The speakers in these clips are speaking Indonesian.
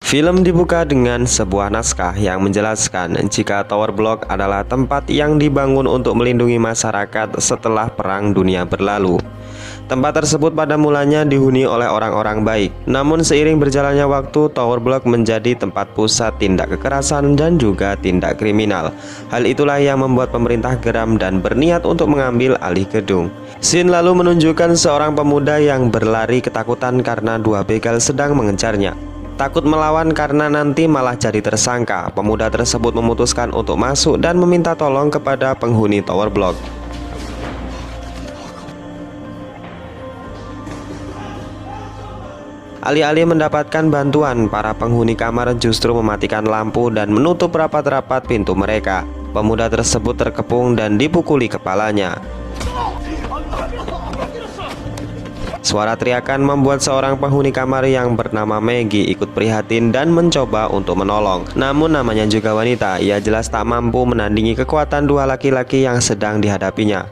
Film dibuka dengan sebuah naskah yang menjelaskan jika Tower Block adalah tempat yang dibangun untuk melindungi masyarakat setelah Perang Dunia berlalu. Tempat tersebut pada mulanya dihuni oleh orang-orang baik. Namun seiring berjalannya waktu, Tower Block menjadi tempat pusat tindak kekerasan dan juga tindak kriminal. Hal itulah yang membuat pemerintah geram dan berniat untuk mengambil alih gedung. Scene lalu menunjukkan seorang pemuda yang berlari ketakutan karena dua begal sedang mengejarnya. Takut melawan karena nanti malah jadi tersangka, pemuda tersebut memutuskan untuk masuk dan meminta tolong kepada penghuni Tower Block. Alih-alih mendapatkan bantuan, para penghuni kamar justru mematikan lampu dan menutup rapat-rapat pintu mereka. Pemuda tersebut terkepung dan dipukuli kepalanya. Suara teriakan membuat seorang penghuni kamar yang bernama Maggie ikut prihatin dan mencoba untuk menolong. Namun namanya juga wanita, ia jelas tak mampu menandingi kekuatan dua laki-laki yang sedang dihadapinya.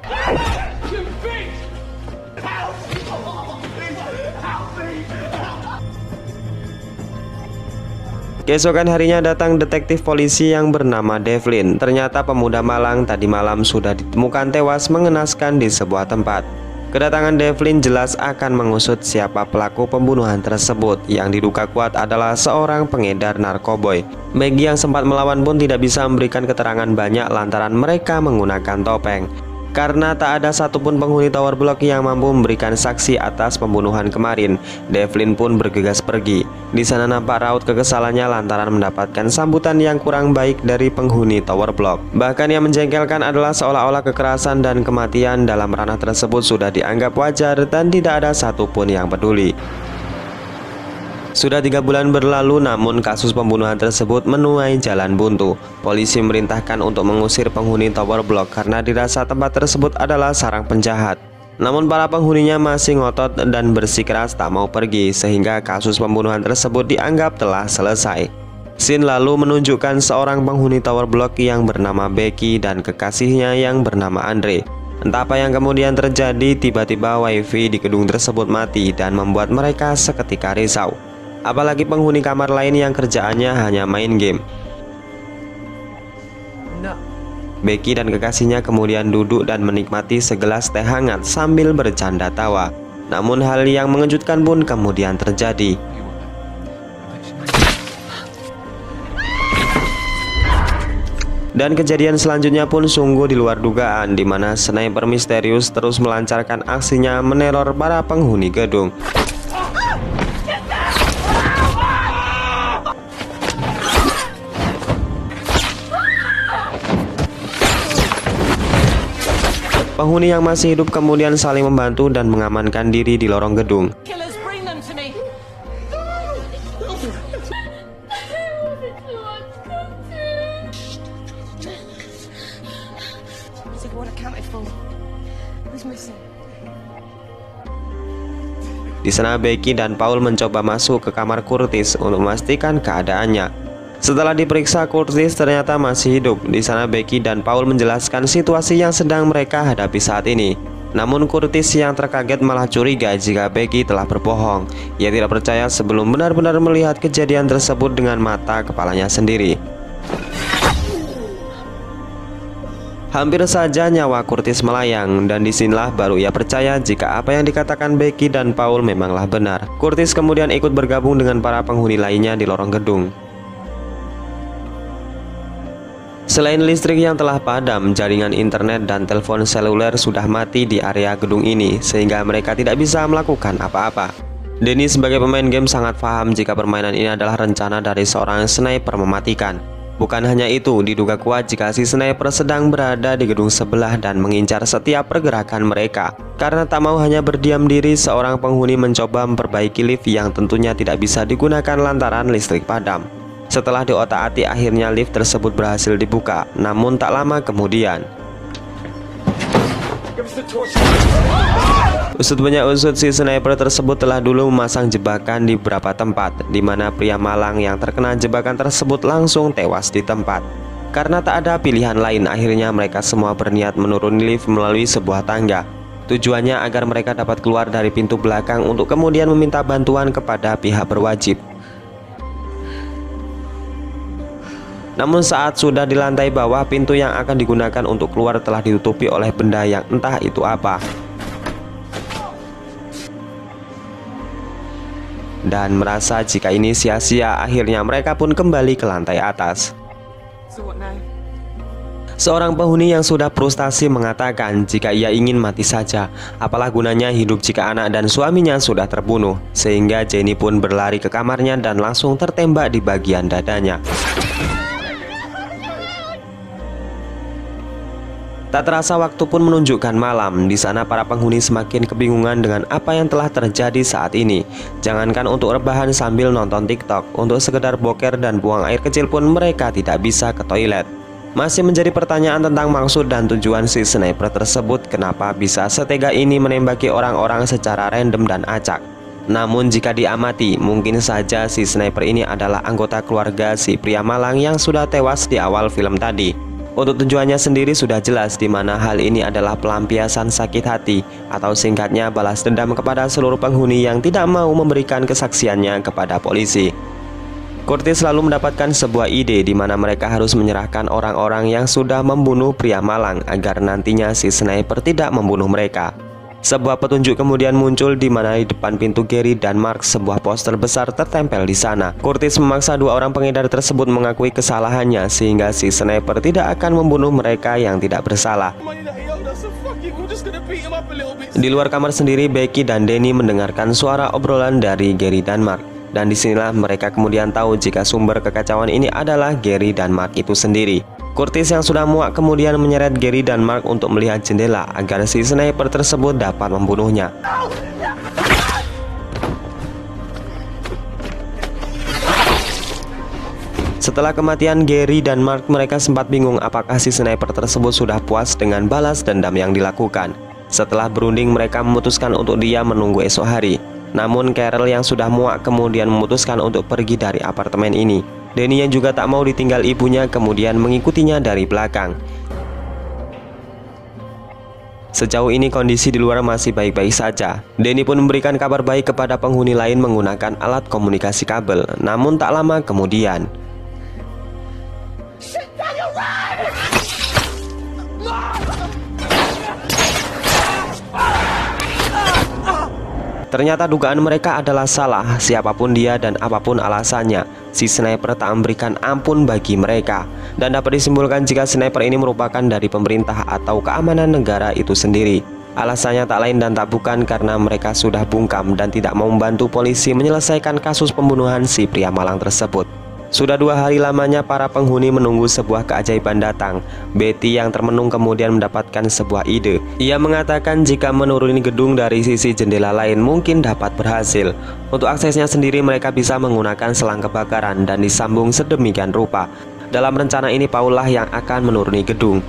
Keesokan harinya datang detektif polisi yang bernama Devlin. Ternyata pemuda malang tadi malam sudah ditemukan tewas mengenaskan di sebuah tempat. Kedatangan Devlin jelas akan mengusut siapa pelaku pembunuhan tersebut, yang diduga kuat adalah seorang pengedar narkoboy. Maggie yang sempat melawan pun tidak bisa memberikan keterangan banyak lantaran mereka menggunakan topeng. Karena tak ada satupun penghuni Tower Block yang mampu memberikan saksi atas pembunuhan kemarin, Devlin pun bergegas pergi. Di sana nampak raut kekesalannya lantaran mendapatkan sambutan yang kurang baik dari penghuni Tower Block. Bahkan yang menjengkelkan adalah seolah-olah kekerasan dan kematian dalam ranah tersebut sudah dianggap wajar dan tidak ada satupun yang peduli. Sudah 3 bulan berlalu, namun kasus pembunuhan tersebut menuai jalan buntu. Polisi memerintahkan untuk mengusir penghuni Tower Block karena dirasa tempat tersebut adalah sarang penjahat. Namun para penghuninya masih ngotot dan bersikeras tak mau pergi, sehingga kasus pembunuhan tersebut dianggap telah selesai. Scene lalu menunjukkan seorang penghuni Tower Block yang bernama Becky dan kekasihnya yang bernama Andre. Entah apa yang kemudian terjadi, tiba-tiba wifi di gedung tersebut mati dan membuat mereka seketika risau. Apalagi penghuni kamar lain yang kerjaannya hanya main game. Becky dan kekasihnya kemudian duduk dan menikmati segelas teh hangat sambil bercanda tawa. Namun hal yang mengejutkan pun kemudian terjadi. Dan kejadian selanjutnya pun sungguh di luar dugaan, di mana sniper misterius terus melancarkan aksinya meneror para penghuni gedung. Penghuni yang masih hidup kemudian saling membantu dan mengamankan diri di lorong gedung. Di sana Becky dan Paul mencoba masuk ke kamar Curtis untuk memastikan keadaannya. Setelah diperiksa, Curtis ternyata masih hidup. Di sana Becky dan Paul menjelaskan situasi yang sedang mereka hadapi saat ini. Namun Curtis yang terkaget malah curiga jika Becky telah berbohong. Ia tidak percaya sebelum benar-benar melihat kejadian tersebut dengan mata kepalanya sendiri. Hampir saja nyawa Curtis melayang, dan disinilah baru ia percaya jika apa yang dikatakan Becky dan Paul memanglah benar. Curtis kemudian ikut bergabung dengan para penghuni lainnya di lorong gedung. Selain listrik yang telah padam, jaringan internet dan telepon seluler sudah mati di area gedung ini, sehingga mereka tidak bisa melakukan apa-apa. Denny sebagai pemain game sangat paham jika permainan ini adalah rencana dari seorang sniper mematikan. Bukan hanya itu, diduga kuat jika si sniper sedang berada di gedung sebelah dan mengincar setiap pergerakan mereka. Karena tak mau hanya berdiam diri, seorang penghuni mencoba memperbaiki lift yang tentunya tidak bisa digunakan lantaran listrik padam. Setelah diotak-atik, akhirnya lift tersebut berhasil dibuka. Namun tak lama kemudian, usut punya usut, si sniper tersebut telah dulu memasang jebakan di beberapa tempat, di mana pria malang yang terkena jebakan tersebut langsung tewas di tempat. Karena tak ada pilihan lain, akhirnya mereka semua berniat menuruni lift melalui sebuah tangga. Tujuannya agar mereka dapat keluar dari pintu belakang untuk kemudian meminta bantuan kepada pihak berwajib. Namun saat sudah di lantai bawah, pintu yang akan digunakan untuk keluar telah ditutupi oleh benda yang entah itu apa. Dan merasa jika ini sia-sia, akhirnya mereka pun kembali ke lantai atas. Seorang penghuni yang sudah frustasi mengatakan jika ia ingin mati saja, apalah gunanya hidup jika anak dan suaminya sudah terbunuh. Sehingga Jenny pun berlari ke kamarnya dan langsung tertembak di bagian dadanya. Tak terasa waktu pun menunjukkan malam. Di sana para penghuni semakin kebingungan dengan apa yang telah terjadi saat ini. Jangankan untuk rebahan sambil nonton TikTok, untuk sekedar boker dan buang air kecil pun mereka tidak bisa ke toilet. Masih menjadi pertanyaan tentang maksud dan tujuan si sniper tersebut, kenapa bisa setega ini menembaki orang-orang secara random dan acak. Namun jika diamati, mungkin saja si sniper ini adalah anggota keluarga si pria malang yang sudah tewas di awal film tadi. Untuk tujuannya sendiri sudah jelas, di mana hal ini adalah pelampiasan sakit hati, atau singkatnya balas dendam kepada seluruh penghuni yang tidak mau memberikan kesaksiannya kepada polisi. Curtis selalu mendapatkan sebuah ide di mana mereka harus menyerahkan orang-orang yang sudah membunuh pria malang agar nantinya si sniper tidak membunuh mereka. Sebuah petunjuk kemudian muncul di mana di depan pintu Gary dan Mark sebuah poster besar tertempel di sana. Curtis memaksa dua orang pengedar tersebut mengakui kesalahannya sehingga si sniper tidak akan membunuh mereka yang tidak bersalah. Di luar kamar sendiri, Becky dan Danny mendengarkan suara obrolan dari Gary dan Mark. Dan disinilah mereka kemudian tahu jika sumber kekacauan ini adalah Gary dan Mark itu sendiri. Curtis yang sudah muak kemudian menyeret Gary dan Mark untuk melihat jendela agar si sniper tersebut dapat membunuhnya. Setelah kematian Gary dan Mark, mereka sempat bingung apakah si sniper tersebut sudah puas dengan balas dendam yang dilakukan. Setelah berunding, mereka memutuskan untuk diam menunggu esok hari. Namun Carol yang sudah muak kemudian memutuskan untuk pergi dari apartemen ini. Danny yang juga tak mau ditinggal ibunya kemudian mengikutinya dari belakang. Sejauh ini kondisi di luar masih baik-baik saja. Danny pun memberikan kabar baik kepada penghuni lain menggunakan alat komunikasi kabel. Namun tak lama kemudian, ternyata dugaan mereka adalah salah. Siapapun dia dan apapun alasannya, si sniper tak memberikan ampun bagi mereka. Dan dapat disimpulkan jika sniper ini merupakan dari pemerintah atau keamanan negara itu sendiri. Alasannya tak lain dan tak bukan karena mereka sudah bungkam dan tidak mau membantu polisi menyelesaikan kasus pembunuhan si pria malang tersebut. Sudah 2 hari lamanya para penghuni menunggu sebuah keajaiban datang. Betty yang termenung kemudian mendapatkan sebuah ide. Ia mengatakan jika menuruni gedung dari sisi jendela lain mungkin dapat berhasil. Untuk aksesnya sendiri mereka bisa menggunakan selang kebakaran dan disambung sedemikian rupa. Dalam rencana ini Paul lah yang akan menuruni gedung.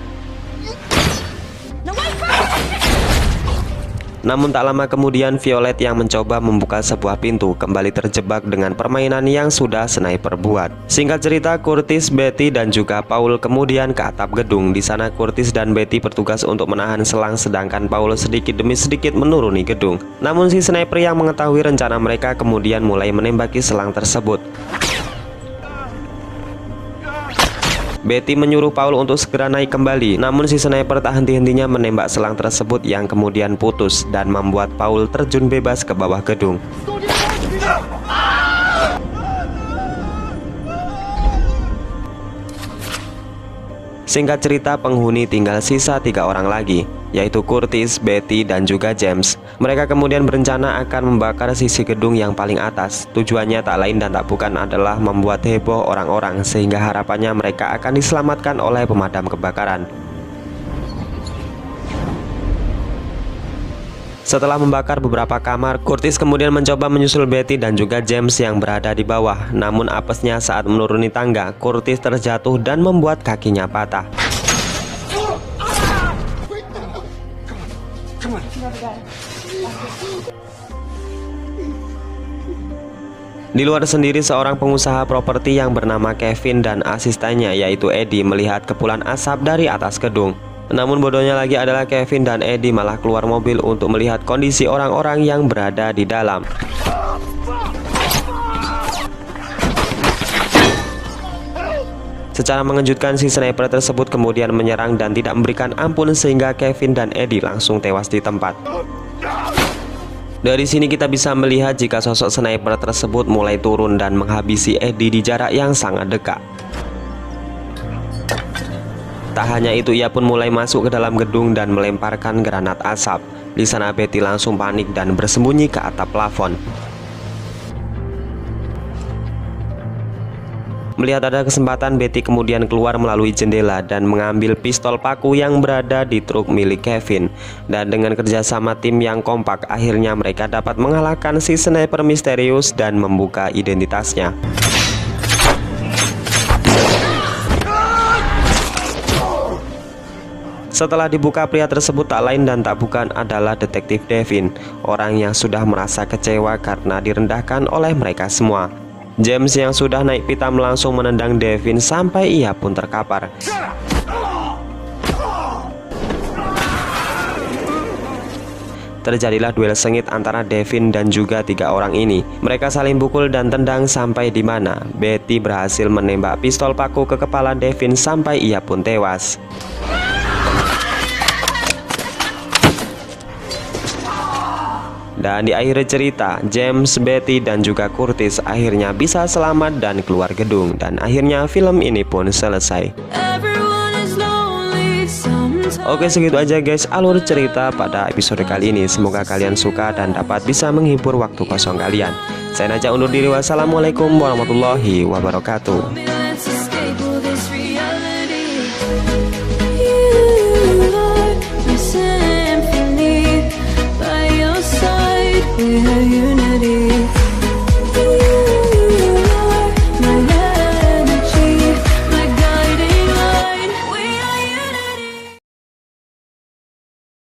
Namun tak lama kemudian Violet yang mencoba membuka sebuah pintu kembali terjebak dengan permainan yang sudah sniper buat. Singkat cerita, Curtis, Betty dan juga Paul kemudian ke atap gedung. Di sana Curtis dan Betty bertugas untuk menahan selang sedangkan Paul sedikit demi sedikit menuruni gedung. Namun si sniper yang mengetahui rencana mereka kemudian mulai menembaki selang tersebut. Betty menyuruh Paul untuk segera naik kembali. Namun si sniper tak henti-hentinya menembak selang tersebut yang kemudian putus dan membuat Paul terjun bebas ke bawah gedung. Singkat cerita, penghuni tinggal sisa 3 orang lagi, yaitu Curtis, Betty, dan juga James. Mereka kemudian berencana akan membakar sisi gedung yang paling atas. Tujuannya tak lain dan tak bukan adalah membuat heboh orang-orang, sehingga harapannya mereka akan diselamatkan oleh pemadam kebakaran. Setelah membakar beberapa kamar, Curtis kemudian mencoba menyusul Betty dan juga James yang berada di bawah. Namun apesnya saat menuruni tangga, Curtis terjatuh dan membuat kakinya patah. Di luar sendiri, seorang pengusaha properti yang bernama Kevin dan asistennya yaitu Eddie melihat kepulan asap dari atas gedung. Namun bodohnya lagi adalah Kevin dan Eddie malah keluar mobil untuk melihat kondisi orang-orang yang berada di dalam. Secara mengejutkan, si sniper tersebut kemudian menyerang dan tidak memberikan ampun sehingga Kevin dan Eddie langsung tewas di tempat. Dari sini kita bisa melihat jika sosok sniper tersebut mulai turun dan menghabisi Eddie di jarak yang sangat dekat. Tak hanya itu, ia pun mulai masuk ke dalam gedung dan melemparkan granat asap. Di sana Betty langsung panik dan bersembunyi ke atap plafon. Melihat ada kesempatan, Betty kemudian keluar melalui jendela dan mengambil pistol paku yang berada di truk milik Kevin. Dan dengan kerjasama tim yang kompak, akhirnya mereka dapat mengalahkan si sniper misterius dan membuka identitasnya. Setelah dibuka, pria tersebut tak lain dan tak bukan adalah detektif Devin, orang yang sudah merasa kecewa karena direndahkan oleh mereka semua. James yang sudah naik pitam langsung menendang Devin sampai ia pun terkapar. Terjadilah duel sengit antara Devin dan juga 3 orang ini. Mereka saling pukul dan tendang sampai di mana Betty berhasil menembak pistol paku ke kepala Devin sampai ia pun tewas. Dan di akhir cerita, James, Betty, dan juga Curtis akhirnya bisa selamat dan keluar gedung. Dan akhirnya film ini pun selesai. Oke, segitu aja guys alur cerita pada episode kali ini. Semoga kalian suka dan dapat bisa menghibur waktu kosong kalian. Saya Najak undur diri. Wassalamualaikum warahmatullahi wabarakatuh.